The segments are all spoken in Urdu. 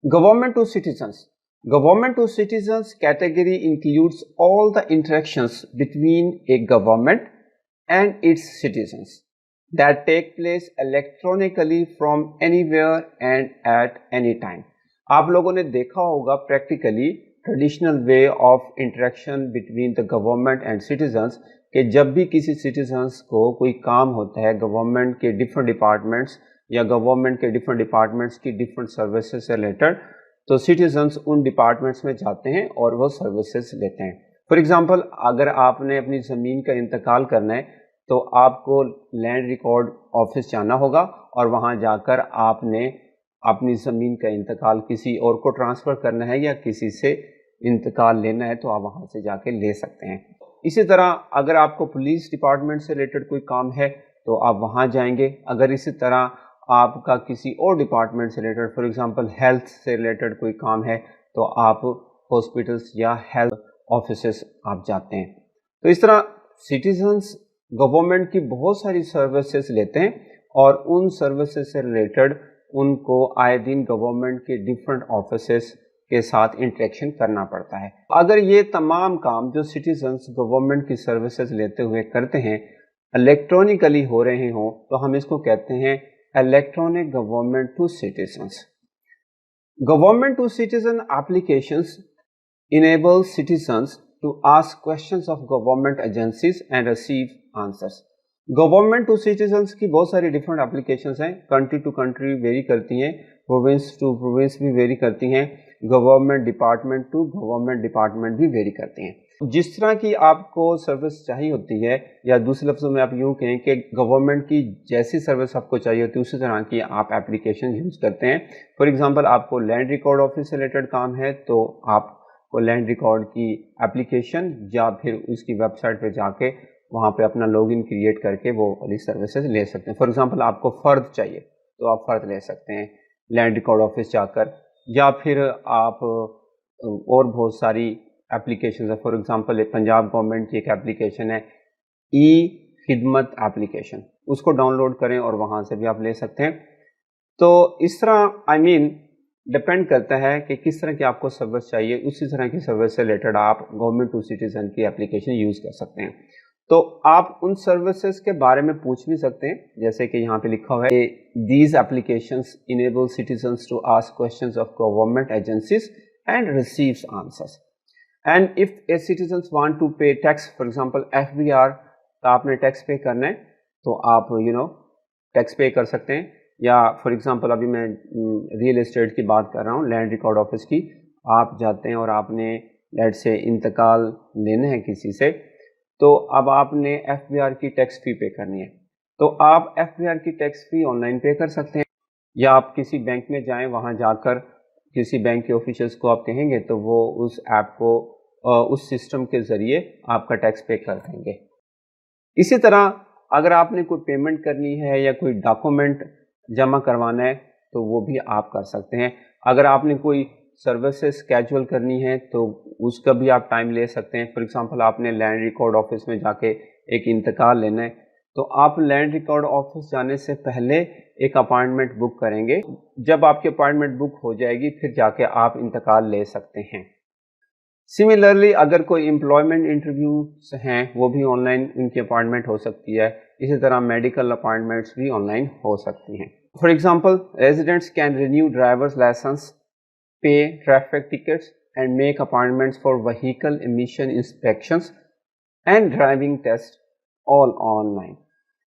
Government to citizens. Government to citizens category includes all the interactions between a government and its citizens that take place electronically from anywhere and at any time. آپ لوگوں نے دیکھا ہوگا practically traditional way of interaction between the government and citizens کہ جب بھی کسی سٹیزنس کو کوئی کام ہوتا ہے گورنمنٹ کے ڈفرینٹ ڈپارٹمنٹس یا گورنمنٹ کے ڈفرینٹ ڈپارٹمنٹس کی ڈفرینٹ سروسز سے ریلیٹڈ تو سٹیزنس ان ڈپارٹمنٹس میں جاتے ہیں اور وہ سروسز لیتے ہیں. فار ایگزامپل اگر آپ نے اپنی زمین کا انتقال کرنا ہے تو آپ کو لینڈ ریکارڈ آفس جانا ہوگا اور وہاں جا کر آپ نے اپنی زمین کا انتقال کسی اور کو ٹرانسفر کرنا ہے یا کسی سے انتقال لینا ہے تو آپ وہاں سے جا کے لے سکتے ہیں. اسی طرح اگر آپ کو پولیس ڈپارٹمنٹ سے ریلیٹڈ کوئی کام ہے تو آپ وہاں جائیں گے. اگر اسی طرح آپ کا کسی اور ڈپارٹمنٹ سے ریلیٹڈ فار ایگزامپل ہیلتھ سے ریلیٹڈ کوئی کام ہے تو آپ ہاسپٹلس یا ہیلتھ آفیسز آپ جاتے ہیں. تو اس طرح سٹیزنس گورنمنٹ کی بہت ساری سروسز لیتے ہیں اور ان سروسز سے ریلیٹڈ ان کو آئے دن گورنمنٹ کے ڈفرینٹ آفیسز کے ساتھ انٹریکشن کرنا پڑتا ہے. اگر یہ تمام کام جو سٹیزنس گورنمنٹ کی سروسز لیتے ہوئے کرتے ہیں الیکٹرانکلی ہو رہے ہوں تو ہم اس کو کہتے ہیں electronic government to citizens. Government to citizen applications enable citizens to ask questions of government agencies and receive answers. Government to citizens کی بہت ساری ڈفرینٹ اپلیکیشنز ہیں, کنٹری ٹو کنٹری ویری کرتی ہیں, پروونس ٹو پروونس بھی ویری کرتی ہیں, government department to government department بھی ویری کرتی ہیں. جس طرح کی آپ کو سروس چاہیے ہوتی ہے یا دوسرے لفظوں میں آپ یوں کہیں کہ گورنمنٹ کی جیسی سروس آپ کو چاہیے ہوتی ہے اسی طرح کی آپ اپلیکیشن یوز کرتے ہیں. فار ایگزامپل آپ کو لینڈ ریکارڈ آفس سے ریلیٹڈ کام ہے تو آپ کو لینڈ ریکارڈ کی اپلیکیشن یا پھر اس کی ویب سائٹ پہ جا کے وہاں پہ اپنا لاگ ان کریٹ کر کے وہ والی سروسز لے سکتے ہیں. فار ایگزامپل آپ کو فرد چاہیے تو آپ فرد لے سکتے ہیں لینڈ ریکارڈ آفس جا کر, یا پھر آپ اور بہت ساری اپلیکیشنز ہیں. فار ایگزامپل پنجاب گورنمنٹ کی ایک اپلیکیشن ہے ای خدمت اپلیکیشن, اس کو ڈاؤن لوڈ کریں اور وہاں سے بھی آپ لے سکتے ہیں. تو اس طرح ڈپینڈ کرتا ہے کہ کس طرح کی آپ کو سروس چاہیے, اسی طرح کی سروس سے ریلیٹڈ آپ گورنمنٹ ٹو سٹیزن کی اپلیکیشن یوز کر سکتے ہیں. تو آپ ان سروسز کے بارے میں پوچھ بھی سکتے ہیں جیسے کہ یہاں پہ لکھا ہوا ہے these applications enable citizens to ask questions of government agencies and receives answers. And if a citizens want to pay tax, for example FBR, تو آپ نے ٹیکس پے کرنا ہے تو آپ ٹیکس پے کر سکتے ہیں. یا فار ایگزامپل ابھی میں ریئل اسٹیٹ کی بات کر رہا ہوں, لینڈ ریکارڈ آفس کی, آپ جاتے ہیں اور آپ نے لیٹ سے انتقال لینا ہے کسی سے تو اب آپ نے ایف بی آر کی ٹیکس فی پے کرنی ہے تو آپ ایف بی آر کی ٹیکس فی آن لائن پے کر سکتے ہیں, یا آپ کسی بینک میں جائیں وہاں جا کر کسی بینک کے آفیشلس کو آپ کہیں گے تو وہ اس ایپ کو اس سسٹم کے ذریعے آپ کا ٹیکس پے کر دیں گے. اسی طرح اگر آپ نے کوئی پیمنٹ کرنی ہے یا کوئی ڈاکومنٹ جمع کروانا ہے تو وہ بھی آپ کر سکتے ہیں. اگر آپ نے کوئی سروسز کیجول کرنی ہے تو اس کا بھی آپ ٹائم لے سکتے ہیں. فار ایگزامپل آپ نے لینڈ ریکارڈ آفس میں جا کے ایک انتقال لینا ہے تو آپ لینڈ ریکارڈ آفس جانے سے پہلے ایک اپائنٹمنٹ بک کریں گے. جب آپ کی اپائنٹمنٹ بک ہو جائے گی پھر جا کے آپ انتقال لے سکتے ہیں. سملرلی اگر کوئی امپلائمنٹ انٹرویوز ہیں وہ بھی آن لائن ان کی اپائنٹمنٹ ہو سکتی ہے. اسی طرح میڈیکل اپائنٹمنٹس بھی آن لائن ہو سکتی ہیں. For example residents can renew driver's licence, pay traffic tickets and make appointments for vehicle emission inspections and driving tests all online.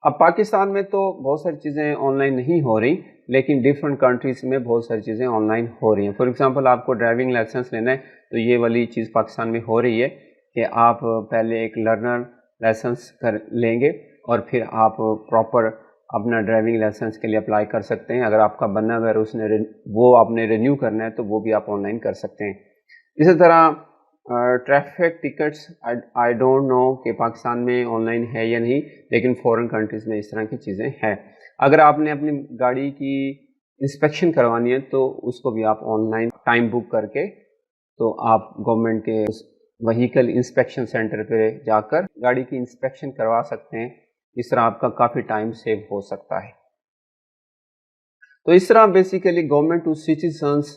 اب پاکستان میں تو بہت ساری چیزیں آن لائن نہیں ہو رہی لیکن ڈفرینٹ کنٹریز میں بہت ساری چیزیں آن لائن ہو رہی ہیں. فار ایگزامپل آپ کو ڈرائیونگ لائسنس لینا ہے تو یہ والی چیز پاکستان میں ہو رہی ہے کہ آپ پہلے ایک لرنر لائسنس لیں گے اور پھر آپ پراپر اپنا ڈرائیونگ لائسنس کے لیے اپلائی کر سکتے ہیں. اگر آپ کا بننا اگر اس نے وہ آپ نے رینیو کرنا ہے تو وہ بھی آپ آن لائن کر سکتے ہیں. اسی طرح traffic tickets I don't know کہ پاکستان میں آن لائن ہے یا نہیں لیکن فورن کنٹریز میں اس طرح کی چیزیں ہیں. اگر آپ نے اپنی گاڑی کی انسپیکشن کروانی ہے تو اس کو بھی آپ آن لائن ٹائم بک کر کے تو آپ گورنمنٹ کے وہیکل انسپیکشن سینٹر پہ جا کر گاڑی کی انسپیکشن کروا سکتے ہیں. اس طرح آپ کا کافی ٹائم سیو ہو سکتا ہے. تو اس طرح بیسیکلی گورنمنٹ ٹو سٹیزنس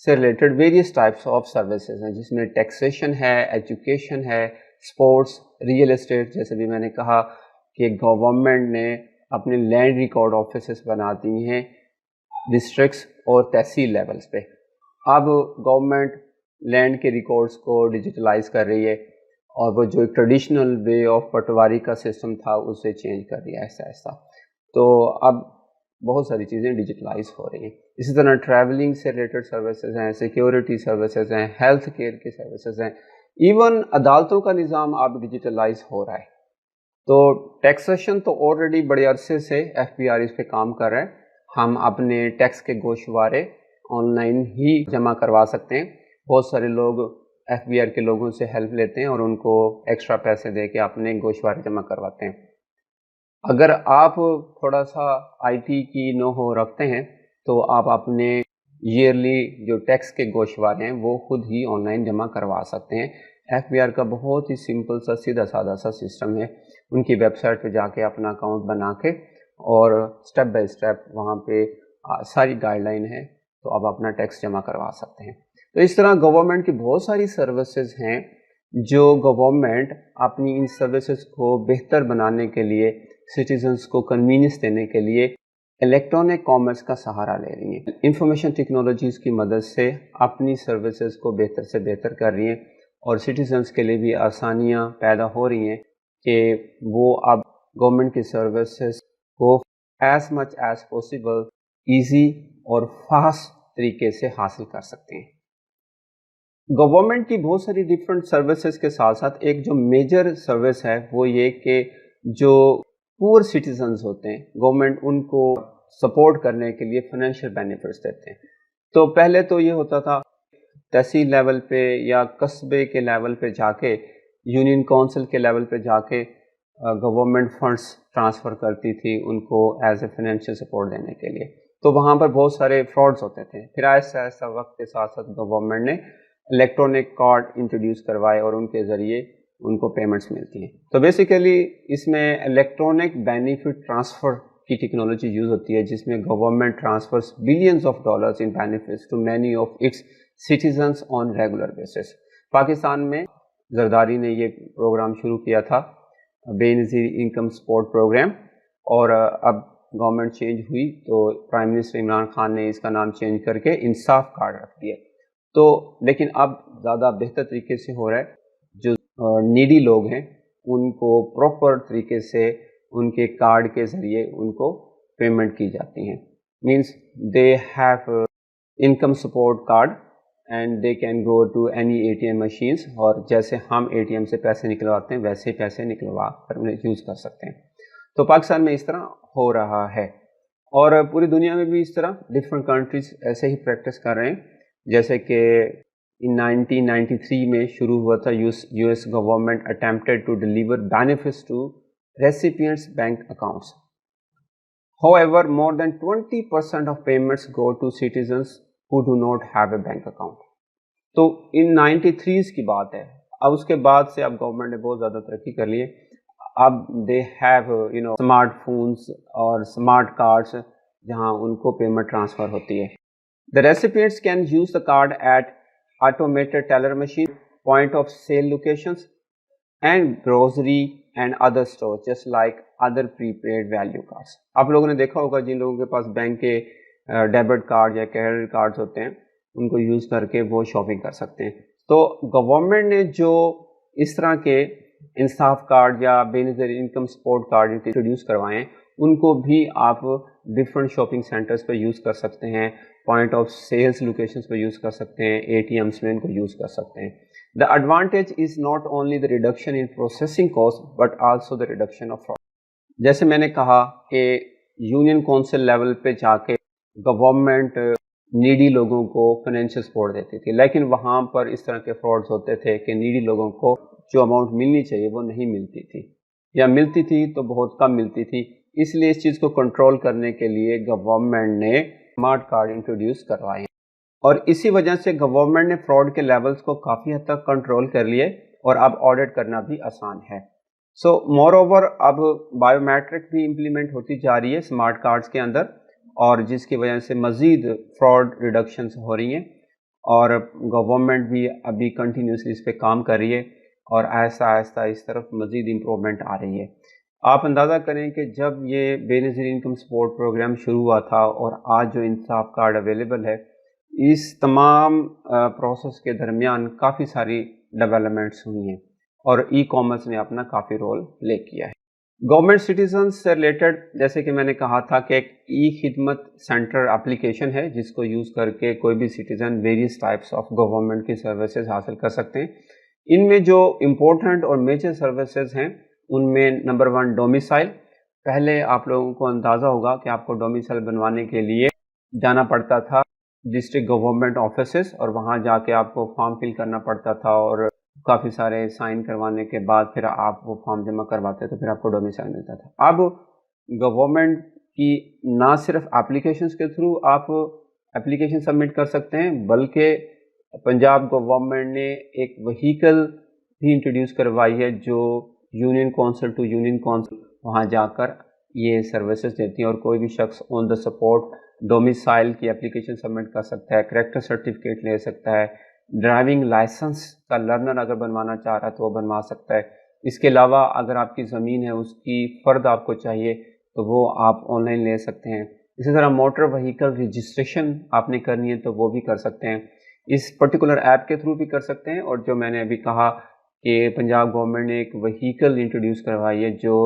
سے related various types of services ہیں، جس میں ٹیکسیشن ہے، ایجوکیشن ہے، اسپورٹس، ریئل اسٹیٹ. جیسے بھی میں نے کہا کہ گورنمنٹ نے اپنے لینڈ ریکارڈ آفیسز بنا دی ہیں ڈسٹرکٹس اور تحصیل لیولز پہ. اب گورنمنٹ لینڈ کے ریکارڈز کو ڈیجیٹلائز کر رہی ہے اور وہ جو ایک ٹریڈیشنل وے آف پٹواری کا سسٹم تھا اسے چینج کر رہی ہے ایسا ایسا. تو اب بہت ساری چیزیں ڈیجیٹلائز ہو رہی ہیں. اسی طرح ٹریولنگ سے ریلیٹڈ سروسز ہیں، سیکیورٹی سروسز ہیں، ہیلتھ کیئر کی سروسز ہیں، ایون عدالتوں کا نظام اب ڈیجیٹلائز ہو رہا ہے. تو ٹیکسیشن تو آلریڈی بڑے عرصے سے ایف بی آر اس پہ کام کر رہے ہیں. ہم اپنے ٹیکس کے گوشوارے آن لائن ہی جمع کروا سکتے ہیں. بہت سارے لوگ ایف بی آر کے لوگوں سے ہیلپ لیتے ہیں اور ان کو ایکسٹرا پیسے دے کے اپنے گوشوارے جمع کرواتے ہیں. اگر آپ تھوڑا سا آئی ٹی کی نو ہو رکھتے ہیں تو آپ اپنے ایئرلی جو ٹیکس کے گوشوارے ہیں وہ خود ہی آن لائن جمع کروا سکتے ہیں. ایف بی آر کا بہت ہی سمپل سا سیدھا سادہ سا سسٹم ہے. ان کی ویب سائٹ پہ جا کے اپنا اکاؤنٹ بنا کے اور اسٹیپ بائی اسٹیپ وہاں پہ ساری گائیڈ لائن ہے تو آپ اپنا ٹیکس جمع کروا سکتے ہیں. تو اس طرح گورنمنٹ کی بہت ساری سروسز ہیں جو گورنمنٹ اپنی ان سروسز کو بہتر بنانے کے لیے، سٹیزنز کو کنوینئنس دینے کے لیے الیکٹرانک کامرس کا سہارا لے رہی ہیں. انفارمیشن ٹیکنالوجیز کی مدد سے اپنی سروسز کو بہتر سے بہتر کر رہی ہیں اور سٹیزنز کے لیے بھی آسانیاں پیدا ہو رہی ہیں کہ وہ اب گورنمنٹ کی سروسز کو as much as possible easy اور فاسٹ طریقے سے حاصل کر سکتے ہیں. گورنمنٹ کی بہت ساری ڈفرینٹ سروسز کے ساتھ ساتھ ایک جو میجر سروس ہے وہ یہ کہ جو پور سٹیزنز ہوتے ہیں گورنمنٹ ان کو سپورٹ کرنے کے لیے فائنینشیل بینیفٹس دیتے ہیں. تو پہلے تو یہ ہوتا تھا تحصیل لیول پہ یا قصبے کے لیول پہ جا کے، یونین کونسل کے لیول پہ جا کے گورنمنٹ فنڈس ٹرانسفر کرتی تھی ان کو ایز اے فائنینشیل سپورٹ دینے کے لیے. تو وہاں پر بہت سارے فراڈز ہوتے تھے. پھر آہستہ آہستہ وقت کے ساتھ ساتھ گورنمنٹ نے الیکٹرانک کارڈ انٹروڈیوس کروائے اور ان کے ذریعے ان کو پیمنٹس ملتی ہیں. تو بیسیکلی اس میں الیکٹرانک بینیفٹ ٹرانسفر کی ٹیکنالوجی یوز ہوتی ہے جس میں government transfers billions of dollars in benefits to many of its citizens on regular basis. Pakistan میں زرداری نے یہ پروگرام شروع کیا تھا، بے نظیر انکم سپورٹ پروگرام، اور اب گورنمنٹ چینج ہوئی تو پرائم منسٹر عمران خان نے اس کا نام چینج کر کے انصاف کارڈ رکھ دیا. تو لیکن اب زیادہ بہتر طریقے سے ہو رہا ہے. جو نیڈی لوگ ہیں ان کو پراپر طریقے سے ان کے کارڈ کے ذریعے ان کو پیمنٹ کی جاتی ہیں. Means they have income support card and they can go to any A T M machines, اور جیسے ہم اے ٹی ایم سے پیسے نکلواتے ہیں ویسے پیسے نکلوا کر یوز کر سکتے ہیں. تو پاکستان میں اس طرح ہو رہا ہے اور پوری دنیا میں بھی اس طرح ڈفرینٹ کنٹریز ایسے ہی پریکٹس کر رہے ہیں. جیسے کہ ان 1993 میں شروع ہوا تھا U S government attempted to deliver benefits to recipients bank accounts. However, more than 20% of payments go to citizens who do not have a bank account. تو ان 93s کی بات ہے. اب اس کے بعد سے اب گورنمنٹ نے بہت زیادہ ترقی کر لی ہے. اب دے ہیو اسمارٹ فونس اور اسمارٹ کارڈس جہاں ان کو پیمنٹ ٹرانسفر ہوتی ہے. The recipients can use the card at automated teller machine, point of sale locations, and grocery and other stores, just like other prepaid value cards. آپ لوگوں نے دیکھا ہوگا جن لوگوں کے پاس بینک کے ڈیبٹ کارڈ یا کریڈٹ کارڈز ہوتے ہیں ان کو یوز کر کے وہ شاپنگ کر سکتے ہیں. تو گورنمنٹ نے جو اس طرح کے انصاف کارڈ یا بے نظیر انکم سپورٹ کارڈ انٹروڈیوس کروائے ہیں ان کو بھی آپ ڈفرینٹ شاپنگ سینٹرز پہ یوز کر سکتے ہیں، پوائنٹ آف سیلز لوکیشنز پہ یوز کر سکتے ہیں، اے ٹی ایمس میں ان کو یوز کر سکتے ہیں. The advantage is not only the reduction in processing cost but also the reduction of fraud. جیسے میں نے کہا کہ یونین کونسل لیول پہ جا کے گورنمنٹ نیڈی لوگوں کو فائنینشیل سپورٹ دیتی تھی، لیکن وہاں پر اس طرح کے فراڈز ہوتے تھے کہ نیڈی لوگوں کو جو اماؤنٹ ملنی چاہیے وہ نہیں ملتی تھی، یا ملتی تھی تو بہت کم ملتی تھی. اس لیے اس چیز کو کنٹرول کرنے کے لیے گورنمنٹ نے اسمارٹ کارڈ انٹروڈیوس کروائے ہیں اور اسی وجہ سے گورنمنٹ نے فراڈ کے لیولز کو کافی حد تک کنٹرول کر لیے اور اب آڈٹ کرنا بھی آسان ہے. سو مور اوور اب بایو میٹرک بھی امپلیمنٹ ہوتی جا رہی ہے اسمارٹ کارڈز کے اندر، اور جس کی وجہ سے مزید فراڈ ریڈکشنز ہو رہی ہیں اور گورنمنٹ بھی ابھی کنٹینیوسلی اس پہ کام کر رہی ہے اور آہستہ آہستہ اس طرف مزید امپرومنٹ آ رہی ہے. آپ اندازہ کریں کہ جب یہ بے نظیر انکم سپورٹ پروگرام شروع ہوا تھا اور آج جو انصاف کارڈ اویلیبل ہے، اس تمام پروسیس کے درمیان کافی ساری ڈیولپمنٹس ہوئی ہیں اور ای کامرس نے اپنا کافی رول پلے کیا ہے. گورنمنٹ سٹیزنز سے ریلیٹڈ جیسے کہ میں نے کہا تھا کہ ایک ای خدمت سینٹر اپلیکیشن ہے جس کو یوز کر کے کوئی بھی citizen various types of government کی سروسز حاصل کر سکتے ہیں. ان میں جو امپورٹنٹ اور میجر سروسز ہیں ان میں نمبر 1 ڈومیسائل. پہلے آپ لوگوں کو اندازہ ہوگا کہ آپ کو ڈومیسائل بنوانے کے لیے جانا پڑتا تھا ڈسٹرکٹ گورنمنٹ آفیسز اور وہاں جا کے آپ کو فارم فل کرنا پڑتا تھا اور کافی سارے سائن کروانے کے بعد پھر آپ وہ فارم جمع کرواتے تو پھر آپ کو ڈومیسائل ملتا تھا. اب گورنمنٹ کی نہ صرف اپلیکیشنز کے تھرو آپ اپلیکیشن سبمٹ کر سکتے ہیں بلکہ پنجاب گورنمنٹ نے ایک وہیکل بھی انٹروڈیوس کروائی ہے جو union council to union council وہاں جا کر یہ سروسز دیتی ہیں اور کوئی بھی شخص آن دا سپورٹ ڈومیسائل کی اپلیکیشن سبمٹ کر سکتا ہے، کریکٹر سرٹیفکیٹ لے سکتا ہے، ڈرائیونگ لائسنس کا لرنر اگر بنوانا چاہ رہا ہے تو وہ بنوا سکتا ہے. اس کے علاوہ اگر آپ کی زمین ہے اس کی فرد آپ کو چاہیے تو وہ آپ آن لائن لے سکتے ہیں. اسی طرح موٹر وہیکل رجسٹریشن آپ نے کرنی ہے تو وہ بھی کر سکتے ہیں، اس پرٹیکولر ایپ کے تھرو بھی کر سکتے ہیں. اور جو میں نے ابھی کہا کہ پنجاب گورنمنٹ نے ایک وہیکل انٹروڈیوس کروائی ہے جو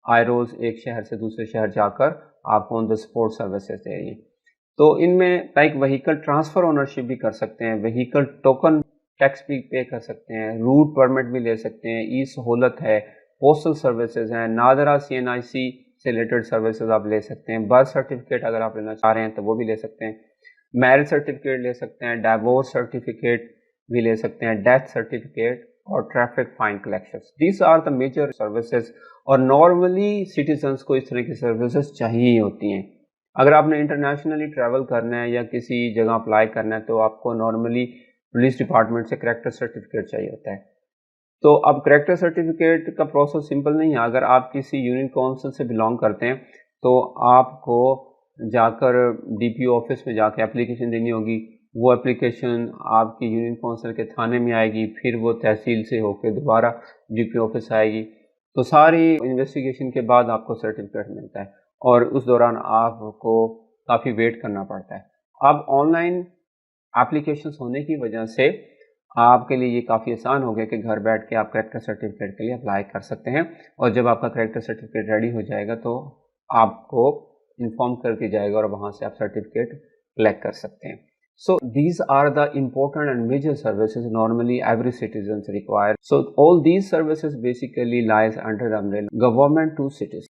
آئے روز ایک شہر سے دوسرے شہر جا کر آپ کو آن دا سپورٹ سروسز دے رہی ہے. تو ان میں لائک وہیکل ٹرانسفر اونرشپ بھی کر سکتے ہیں، وہیکل ٹوکن ٹیکس بھی پے کر سکتے ہیں، روٹ پرمٹ بھی لے سکتے ہیں، ای سہولت ہے، پوسٹل سروسز ہیں، نادرا CNIC سے ریلیٹڈ سروسز آپ لے سکتے ہیں، برتھ سرٹیفکیٹ اگر آپ لینا چاہ رہے ہیں تو وہ بھی لے سکتے ہیں، میرج سرٹیفکیٹ لے سکتے ہیں، ڈائیورس سرٹیفکیٹ بھی لے سکتے ہیں، ڈیتھ سرٹیفکیٹ اور traffic fine collections. These are the major services اور نارملی سٹیزنس کو اس طرح کی سروسز چاہیے ہی ہوتی ہیں. اگر آپ نے انٹرنیشنلی ٹریول کرنا ہے یا کسی جگہ اپلائی کرنا ہے تو آپ کو نارملی پولیس ڈپارٹمنٹ سے کریکٹر سرٹیفکیٹ چاہیے ہوتا ہے. تو اب کریکٹر سرٹیفکیٹ کا پروسیس سمپل نہیں ہے. اگر آپ کسی یونین کونسل سے بلانگ کرتے ہیں تو آپ کو جا کر DPO آفس میں جا کے اپلیکیشن دینی ہوگی. وہ اپلیکیشن آپ کی یونین کونسل کے تھانے میں آئے گی، پھر وہ تحصیل سے ہو کے دوبارہ DPO آفس آئے گی. تو ساری انویسٹیگیشن کے بعد آپ کو سرٹیفکیٹ ملتا ہے اور اس دوران آپ کو کافی ویٹ کرنا پڑتا ہے. اب آن لائن اپلیکیشنز ہونے کی وجہ سے آپ کے لیے یہ کافی آسان ہو گیا کہ گھر بیٹھ کے آپ کریکٹر سرٹیفکیٹ کے لیے اپلائی کر سکتے ہیں اور جب آپ کا کریکٹر سرٹیفکیٹ ریڈی ہو جائے گا تو آپ کو انفارم کر دیا جائے گا اور وہاں سے آپ سرٹیفکیٹ کلیکٹ کر سکتے ہیں. So these are the important and major services normally every citizens require. So all these services basically lies under the umbrella government to citizens.